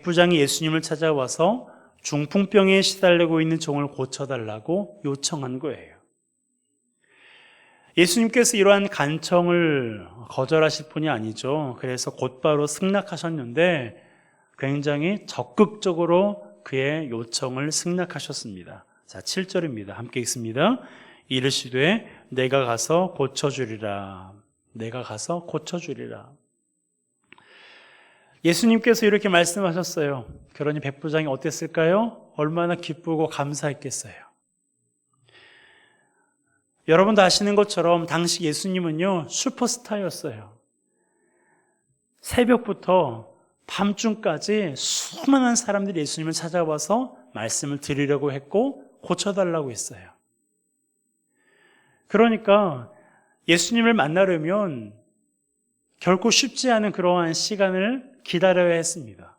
부장이 예수님을 찾아와서 중풍병에 시달리고 있는 종을 고쳐달라고 요청한 거예요. 예수님께서 이러한 간청을 거절하실 분이 아니죠. 그래서 곧바로 승낙하셨는데 굉장히 적극적으로 그의 요청을 승낙하셨습니다. 자, 7절입니다. 함께 읽습니다. 이르시되 내가 가서 고쳐주리라. 내가 가서 고쳐주리라. 예수님께서 이렇게 말씀하셨어요. 그러니 백부장이 어땠을까요? 얼마나 기쁘고 감사했겠어요. 여러분도 아시는 것처럼 당시 예수님은요, 슈퍼스타였어요. 새벽부터 밤중까지 수많은 사람들이 예수님을 찾아와서 말씀을 드리려고 했고 고쳐달라고 했어요. 그러니까 예수님을 만나려면 결코 쉽지 않은 그러한 시간을 기다려야 했습니다.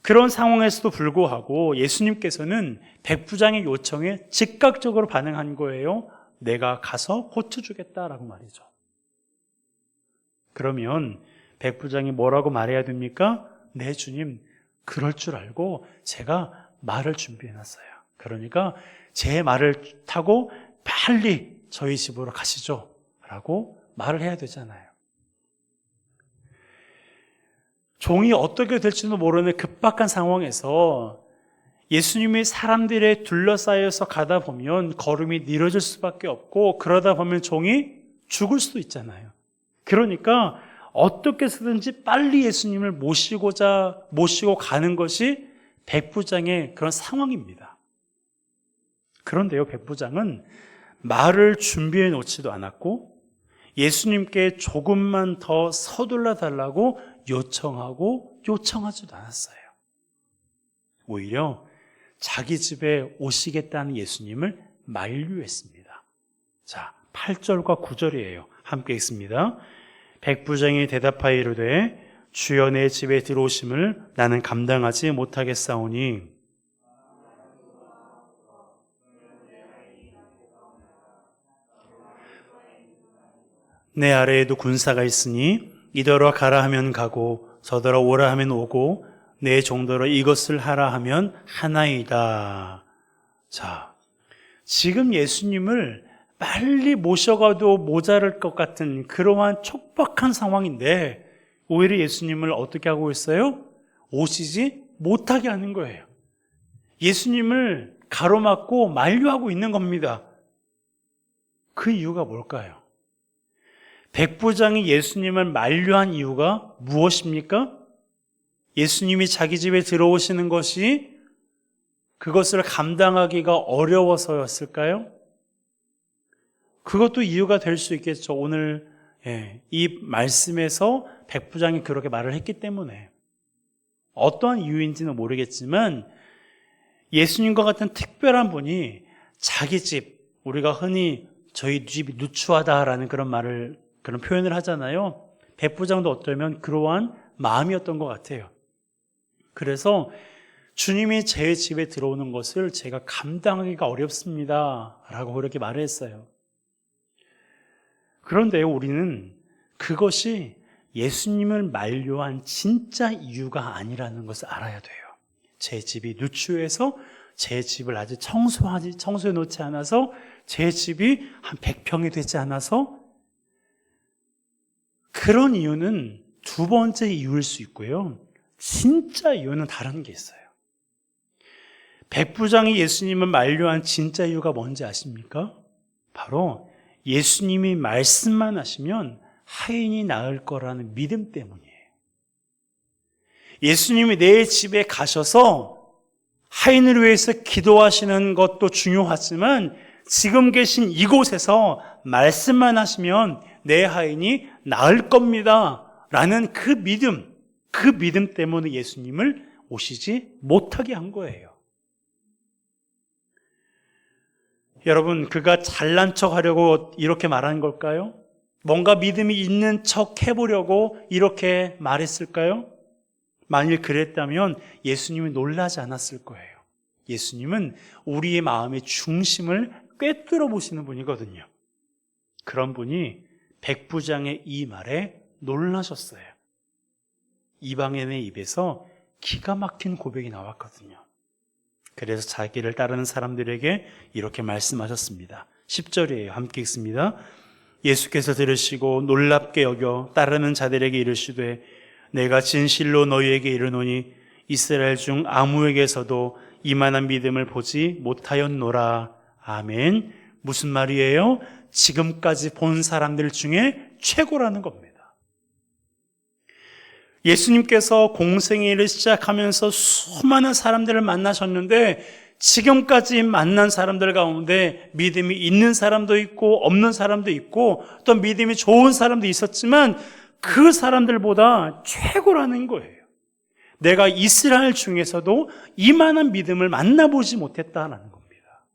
그런 상황에서도 불구하고 예수님께서는 백부장의 요청에 즉각적으로 반응한 거예요. 내가 가서 고쳐주겠다라고 말이죠. 그러면 백부장이 뭐라고 말해야 됩니까? 네, 주님, 그럴 줄 알고 제가 말을 준비해놨어요. 그러니까 제 말을 타고 빨리 저희 집으로 가시죠 라고 말을 해야 되잖아요. 종이 어떻게 될지도 모르는 급박한 상황에서 예수님이 사람들에 둘러싸여서 가다 보면 걸음이 느려질 수밖에 없고 그러다 보면 종이 죽을 수도 있잖아요. 그러니까 어떻게 해서든지 빨리 예수님을 모시고 가는 것이 백부장의 그런 상황입니다. 그런데요, 백부장은 말을 준비해 놓지도 않았고 예수님께 조금만 더 서둘러 달라고 요청하지도 않았어요. 오히려 자기 집에 오시겠다는 예수님을 만류했습니다. 자, 8절과 9절이에요. 함께 읽습니다. 백부장이 대답하여 이르되 주여 내 집에 들어오심을 나는 감당하지 못하겠사오니 내 아래에도 군사가 있으니 이더러 가라 하면 가고 저더러 오라 하면 오고 내 종더러 이것을 하라 하면 하나이다. 자, 지금 예수님을 빨리 모셔가도 모자랄 것 같은 그러한 촉박한 상황인데 오히려 예수님을 어떻게 하고 있어요? 오시지 못하게 하는 거예요. 예수님을 가로막고 만류하고 있는 겁니다. 그 이유가 뭘까요? 백부장이 예수님을 만류한 이유가 무엇입니까? 예수님이 자기 집에 들어오시는 것이 그것을 감당하기가 어려워서였을까요? 그것도 이유가 될 수 있겠죠. 오늘 이 말씀에서 백부장이 그렇게 말을 했기 때문에 어떠한 이유인지는 모르겠지만 예수님과 같은 특별한 분이 자기 집, 우리가 흔히 저희 집이 누추하다라는 그런 표현을 하잖아요. 백부장도 어쩌면 그러한 마음이었던 것 같아요. 그래서 주님이 제 집에 들어오는 것을 제가 감당하기가 어렵습니다 라고 그렇게 말을 했어요. 그런데요, 우리는 그것이 예수님을 만류한 진짜 이유가 아니라는 것을 알아야 돼요. 제 집이 누추해서 제 집을 아직 청소해 놓지 않아서 제 집이 한 100평이 되지 않아서 그런 이유는 두 번째 이유일 수 있고요. 진짜 이유는 다른 게 있어요. 백부장이 예수님을 만류한 진짜 이유가 뭔지 아십니까? 바로 예수님이 말씀만 하시면 하인이 나을 거라는 믿음 때문이에요. 예수님이 내 집에 가셔서 하인을 위해서 기도하시는 것도 중요하지만 지금 계신 이곳에서 말씀만 하시면 내 하인이 나을 겁니다 라는 그 믿음 때문에 예수님을 오시지 못하게 한 거예요. 여러분, 그가 잘난 척 하려고 이렇게 말한 걸까요? 뭔가 믿음이 있는 척 해보려고 이렇게 말했을까요? 만일 그랬다면 예수님이 놀라지 않았을 거예요. 예수님은 우리의 마음의 중심을 꿰뚫어 보시는 분이거든요. 그런 분이 백부장의 이 말에 놀라셨어요. 이방인의 입에서 기가 막힌 고백이 나왔거든요. 그래서 자기를 따르는 사람들에게 이렇게 말씀하셨습니다. 10절이에요. 함께 읽습니다. 예수께서 들으시고 놀랍게 여겨 따르는 자들에게 이르시되 내가 진실로 너희에게 이르노니 이스라엘 중 아무에게서도 이만한 믿음을 보지 못하였노라. 아멘. 무슨 말이에요? 지금까지 본 사람들 중에 최고라는 겁니다. 예수님께서 공생의 일을 시작하면서 수많은 사람들을 만나셨는데 지금까지 만난 사람들 가운데 믿음이 있는 사람도 있고 없는 사람도 있고 또 믿음이 좋은 사람도 있었지만 그 사람들보다 최고라는 거예요. 내가 이스라엘 중에서도 이만한 믿음을 만나보지 못했다라는 겁니다.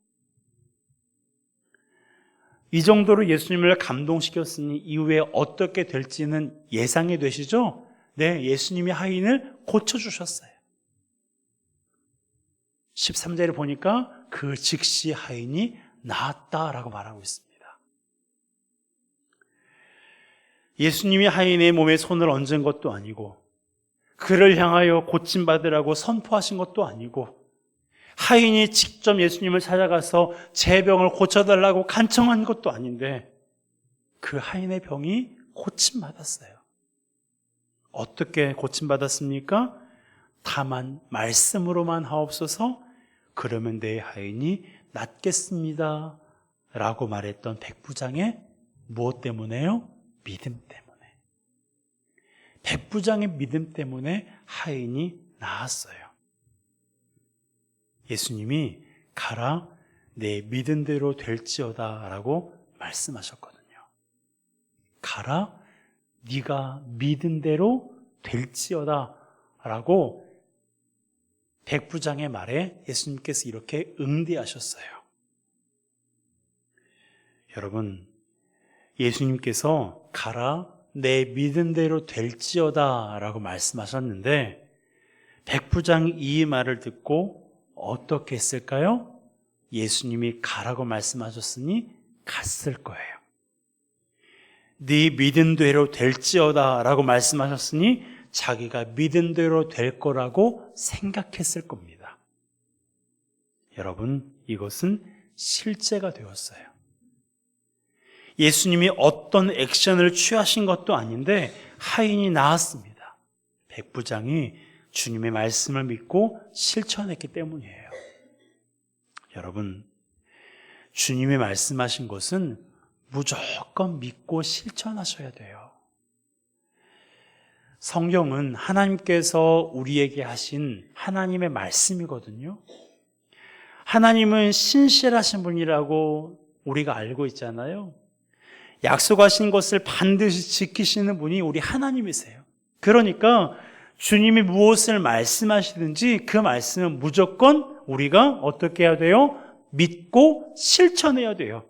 이 정도로 예수님을 감동시켰으니 이후에 어떻게 될지는 예상이 되시죠? 네, 예수님이 하인을 고쳐주셨어요. 13절에 보니까 그 즉시 하인이 나았다라고 말하고 있습니다. 예수님이 하인의 몸에 손을 얹은 것도 아니고 그를 향하여 고침받으라고 선포하신 것도 아니고 하인이 직접 예수님을 찾아가서 제 병을 고쳐달라고 간청한 것도 아닌데 그 하인의 병이 고침받았어요. 어떻게 고침받았습니까? 다만 말씀으로만 하옵소서 그러면 내 하인이 낫겠습니다 라고 말했던 백부장의 무엇 때문에요? 믿음 때문에. 백부장의 믿음 때문에 하인이 나았어요. 예수님이 가라 내 믿은 대로 될지어다 라고 말씀하셨거든요. 가라 네가 믿은 대로 될지어다 라고 백부장의 말에 예수님께서 이렇게 응대하셨어요. 여러분, 예수님께서 가라 내 믿은 대로 될지어다 라고 말씀하셨는데 백부장이 이 말을 듣고 어떻게 했을까요? 예수님이 가라고 말씀하셨으니 갔을 거예요. 네 믿은 대로 될지어다 라고 말씀하셨으니 자기가 믿은 대로 될 거라고 생각했을 겁니다. 여러분, 이것은 실제가 되었어요. 예수님이 어떤 액션을 취하신 것도 아닌데 하인이 나았습니다. 백부장이 주님의 말씀을 믿고 실천했기 때문이에요. 여러분, 주님의 말씀하신 것은 무조건 믿고 실천하셔야 돼요. 성경은 하나님께서 우리에게 하신 하나님의 말씀이거든요. 하나님은 신실하신 분이라고 우리가 알고 있잖아요. 약속하신 것을 반드시 지키시는 분이 우리 하나님이세요. 그러니까 주님이 무엇을 말씀하시든지 그 말씀은 무조건 우리가 어떻게 해야 돼요? 믿고 실천해야 돼요.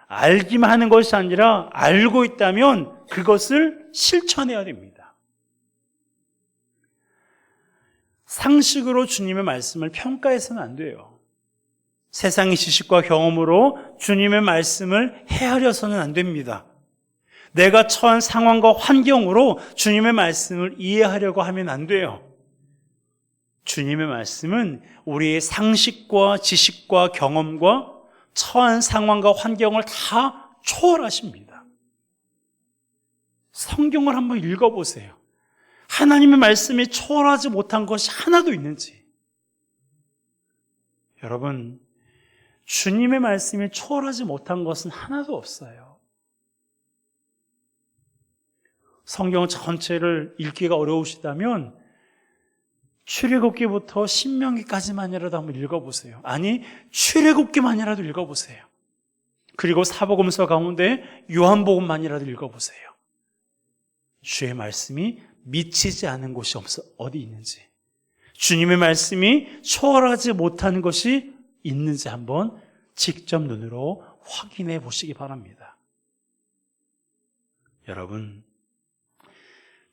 알기만 하는 것이 아니라 알고 있다면 그것을 실천해야 됩니다. 상식으로 주님의 말씀을 평가해서는 안 돼요. 세상의 지식과 경험으로 주님의 말씀을 헤아려서는 안 됩니다. 내가 처한 상황과 환경으로 주님의 말씀을 이해하려고 하면 안 돼요. 주님의 말씀은 우리의 상식과 지식과 경험과 처한 상황과 환경을 다 초월하십니다. 성경을 한번 읽어보세요. 하나님의 말씀이 초월하지 못한 것이 하나도 있는지. 여러분, 주님의 말씀이 초월하지 못한 것은 하나도 없어요. 성경 전체를 읽기가 어려우시다면 출애굽기부터 신명기까지만이라도 한번 읽어보세요. 아니, 출애굽기만이라도 읽어보세요. 그리고 사복음서 가운데 요한복음만이라도 읽어보세요. 주의 말씀이 미치지 않은 곳이 어디 있는지, 주님의 말씀이 초월하지 못한 것이 있는지 한번 직접 눈으로 확인해 보시기 바랍니다. 여러분,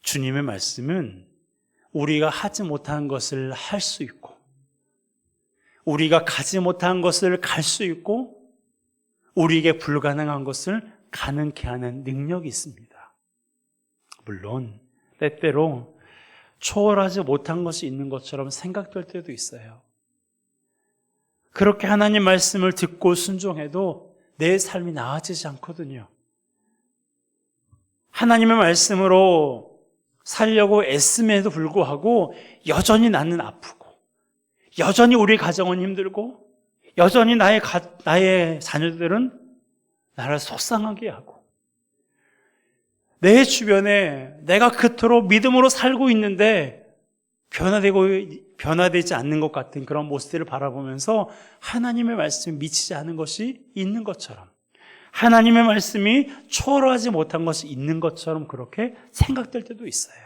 주님의 말씀은 우리가 하지 못한 것을 할 수 있고, 우리가 가지 못한 것을 갈 수 있고, 우리에게 불가능한 것을 가능케 하는 능력이 있습니다. 물론 때때로 초월하지 못한 것이 있는 것처럼 생각될 때도 있어요. 그렇게 하나님 말씀을 듣고 순종해도 내 삶이 나아지지 않거든요. 하나님의 말씀으로 살려고 애씀에도 불구하고 여전히 나는 아프고, 여전히 우리 가정은 힘들고, 여전히 나의 자녀들은 나를 속상하게 하고, 내 주변에 내가 그토록 믿음으로 살고 있는데 변화되지 않는 것 같은 그런 모습들을 바라보면서 하나님의 말씀이 미치지 않은 것이 있는 것처럼, 하나님의 말씀이 초월하지 못한 것이 있는 것처럼 그렇게 생각될 때도 있어요.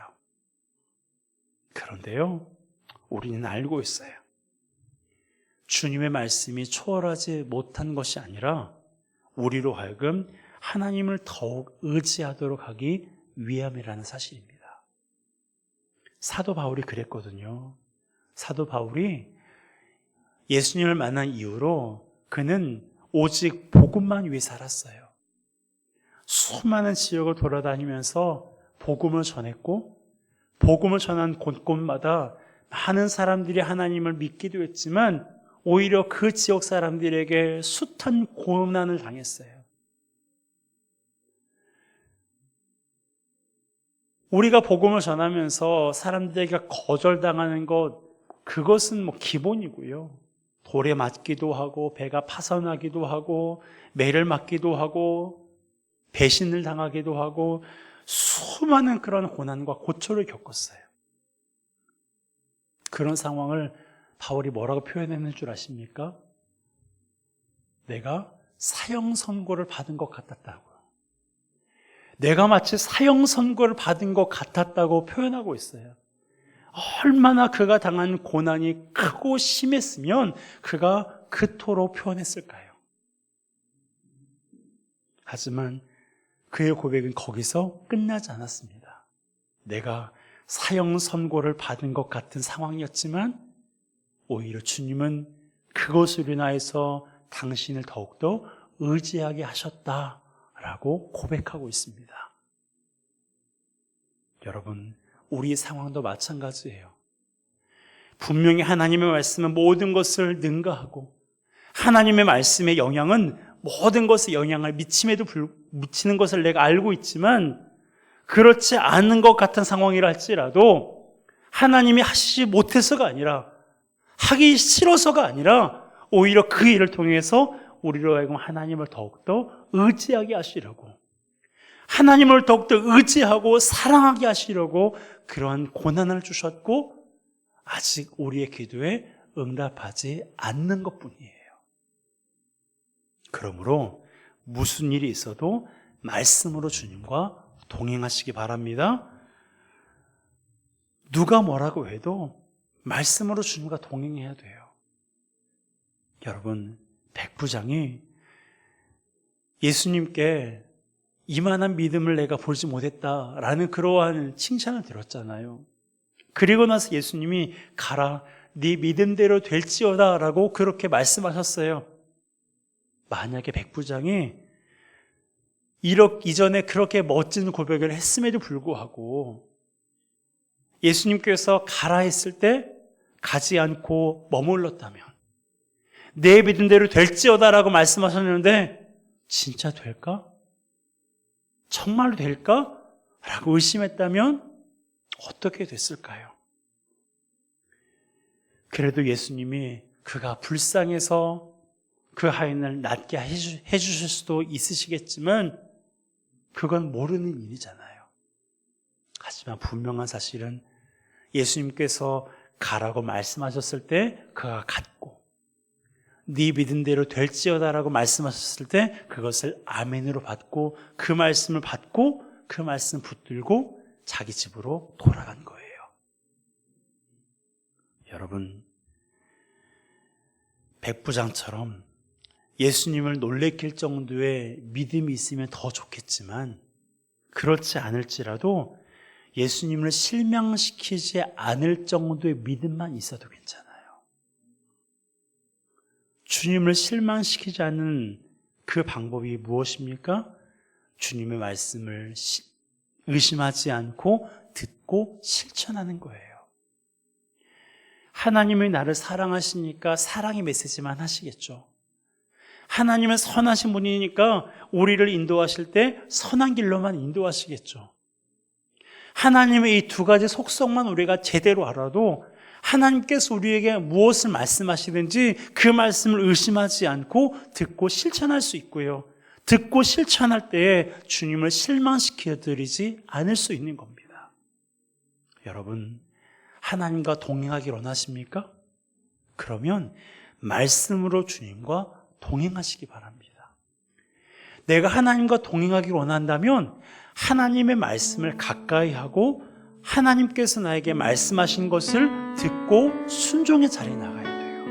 그런데요, 우리는 알고 있어요. 주님의 말씀이 초월하지 못한 것이 아니라 우리로 하여금 하나님을 더욱 의지하도록 하기 위함이라는 사실입니다. 사도 바울이 그랬거든요. 사도 바울이 예수님을 만난 이후로 그는 오직 복음만 위해 살았어요. 수많은 지역을 돌아다니면서 복음을 전했고, 복음을 전한 곳곳마다 많은 사람들이 하나님을 믿기도 했지만 오히려 그 지역 사람들에게 숱한 고난을 당했어요. 우리가 복음을 전하면서 사람들에게 거절당하는 것, 그것은 기본이고요. 돌에 맞기도 하고, 배가 파산하기도 하고, 매를 맞기도 하고, 배신을 당하기도 하고, 수많은 그런 고난과 고초를 겪었어요. 그런 상황을 바울이 뭐라고 표현했는 줄 아십니까? 내가 사형 선고를 받은 것 같았다고요. 내가 마치 사형 선고를 받은 것 같았다고 표현하고 있어요. 얼마나 그가 당한 고난이 크고 심했으면 그가 그토록 표현했을까요? 하지만 그의 고백은 거기서 끝나지 않았습니다. 내가 사형 선고를 받은 것 같은 상황이었지만 오히려 주님은 그것으로 인하여서 당신을 더욱더 의지하게 하셨다라고 고백하고 있습니다. 여러분, 우리 상황도 마찬가지예요. 분명히 하나님의 말씀은 모든 것을 능가하고 하나님의 말씀의 영향은 모든 것에 영향을 미치는 것을 내가 알고 있지만 그렇지 않은 것 같은 상황이라 할지라도 하나님이 하시지 못해서가 아니라 하기 싫어서가 아니라 오히려 그 일을 통해서 우리로 하여금 하나님을 더욱더 의지하게 하시려고, 하나님을 더욱더 의지하고 사랑하게 하시려고 그러한 고난을 주셨고 아직 우리의 기도에 응답하지 않는 것뿐이에요. 그러므로 무슨 일이 있어도 말씀으로 주님과 동행하시기 바랍니다. 누가 뭐라고 해도 말씀으로 주님과 동행해야 돼요. 여러분, 백부장이 예수님께 이만한 믿음을 내가 보지 못했다라는 그러한 칭찬을 들었잖아요. 그리고 나서 예수님이 가라, 네 믿음대로 될지어다 라고 그렇게 말씀하셨어요. 만약에 백부장이 이전에 그렇게 멋진 고백을 했음에도 불구하고 예수님께서 가라 했을 때 가지 않고 머물렀다면, 내 믿음대로 될지어다 라고 말씀하셨는데 진짜 될까? 정말로 될까? 라고 의심했다면 어떻게 됐을까요? 그래도 예수님이 그가 불쌍해서 그 하인을 낫게 해주실 수도 있으시겠지만 그건 모르는 일이잖아요. 하지만 분명한 사실은 예수님께서 가라고 말씀하셨을 때 그가 갔고, 네 믿음대로 될지어다라고 말씀하셨을 때 그것을 아멘으로 받고 그 말씀을 받고 그 말씀 붙들고 자기 집으로 돌아간 거예요. 여러분, 백부장처럼 예수님을 놀래킬 정도의 믿음이 있으면 더 좋겠지만 그렇지 않을지라도 예수님을 실망시키지 않을 정도의 믿음만 있어도 괜찮아요. 주님을 실망시키지 않는 그 방법이 무엇입니까? 주님의 말씀을 의심하지 않고 듣고 듣고 실천하는 거예요. 하나님이 나를 사랑하시니까 사랑의 메시지만 하시겠죠. 하나님은 선하신 분이니까 우리를 인도하실 때 선한 길로만 인도하시겠죠. 하나님의 이 두 가지 속성만 우리가 제대로 알아도 하나님께서 우리에게 무엇을 말씀하시든지 그 말씀을 의심하지 않고 듣고 실천할 수 있고요. 듣고 실천할 때에 주님을 실망시켜 드리지 않을 수 있는 겁니다. 여러분, 하나님과 동행하길 원하십니까? 그러면 말씀으로 주님과 동행하시기 바랍니다. 내가 하나님과 동행하길 원한다면 하나님의 말씀을 가까이 하고 하나님께서 나에게 말씀하신 것을 듣고 순종의 자리에 나가야 돼요.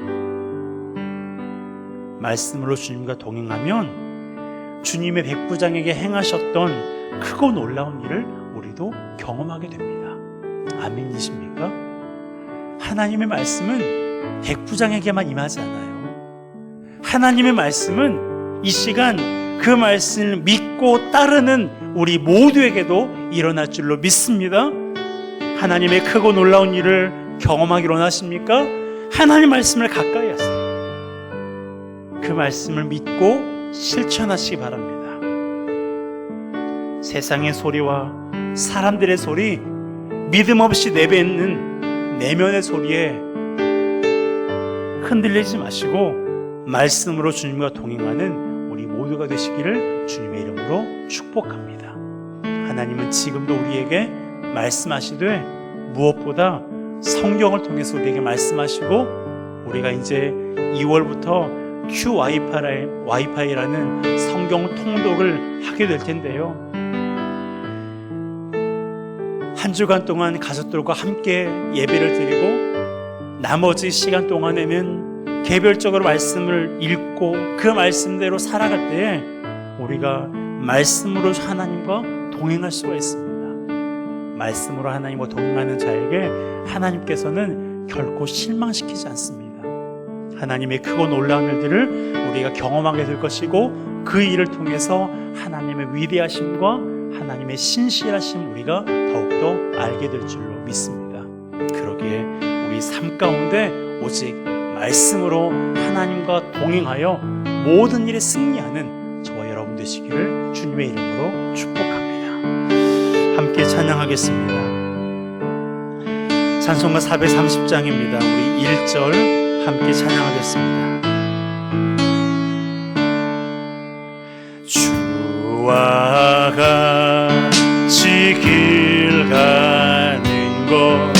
말씀으로 주님과 동행하면 주님의 백부장에게 행하셨던 크고 놀라운 일을 우리도 경험하게 됩니다. 아멘이십니까? 하나님의 말씀은 백부장에게만 임하지 않아요. 하나님의 말씀은 이 시간 그 말씀을 믿고 따르는 우리 모두에게도 일어날 줄로 믿습니다. 하나님의 크고 놀라운 일을 경험하기를 원하십니까? 하나님 말씀을 가까이 하세요. 그 말씀을 믿고 실천하시기 바랍니다. 세상의 소리와 사람들의 소리, 믿음 없이 내뱉는 내면의 소리에 흔들리지 마시고 말씀으로 주님과 동행하는 우리 모두가 되시기를 주님의 이름으로 축복합니다. 하나님은 지금도 우리에게 말씀하시되 무엇보다 성경을 통해서 우리에게 말씀하시고 우리가 이제 2월부터 QWiFi라는 성경 통독을 하게 될 텐데요. 한 주간 동안 가족들과 함께 예배를 드리고 나머지 시간 동안에는 개별적으로 말씀을 읽고 그 말씀대로 살아갈 때에 우리가 말씀으로 하나님과 동행할 수가 있습니다. 말씀으로 하나님과 동행하는 자에게 하나님께서는 결코 실망시키지 않습니다. 하나님의 크고 놀라운 일들을 우리가 경험하게 될 것이고 그 일을 통해서 하나님의 위대하심과 하나님의 신실하심 우리가 더욱더 알게 될 줄로 믿습니다. 그러기에 우리 삶 가운데 오직 말씀으로 하나님과 동행하여 모든 일에 승리하는 저와 여러분 되시기를 주님의 이름으로 축복합니다. 함께 찬양하겠습니다. 찬송가 430장입니다. 우리 1절 함께 찬양하겠습니다. 주와 같이 길 가는 것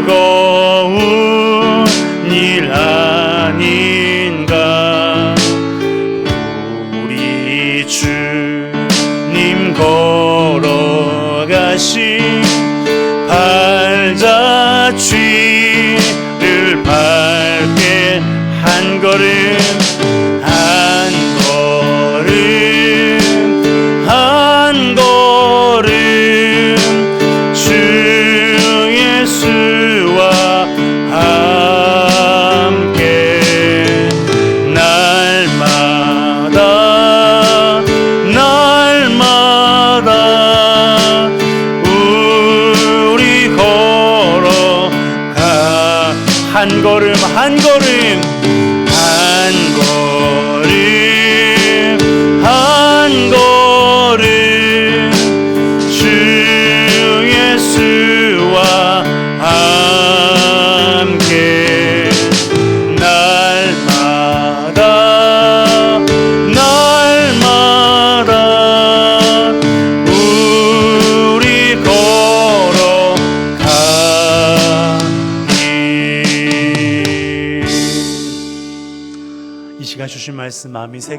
즐거운 일 아닌가. 우리 주님 걸어가신 발자취를 밟게 한 걸음 한 걸음 한 걸음 주 예수와 함께 날마다 날마다 우리 걸어가 한 걸음 한 걸음 한 걸음 한 걸음 주 예수와 함께 날마다 날마다 우리 걸어가니. 이 시간 주신 말씀 마음이 새겨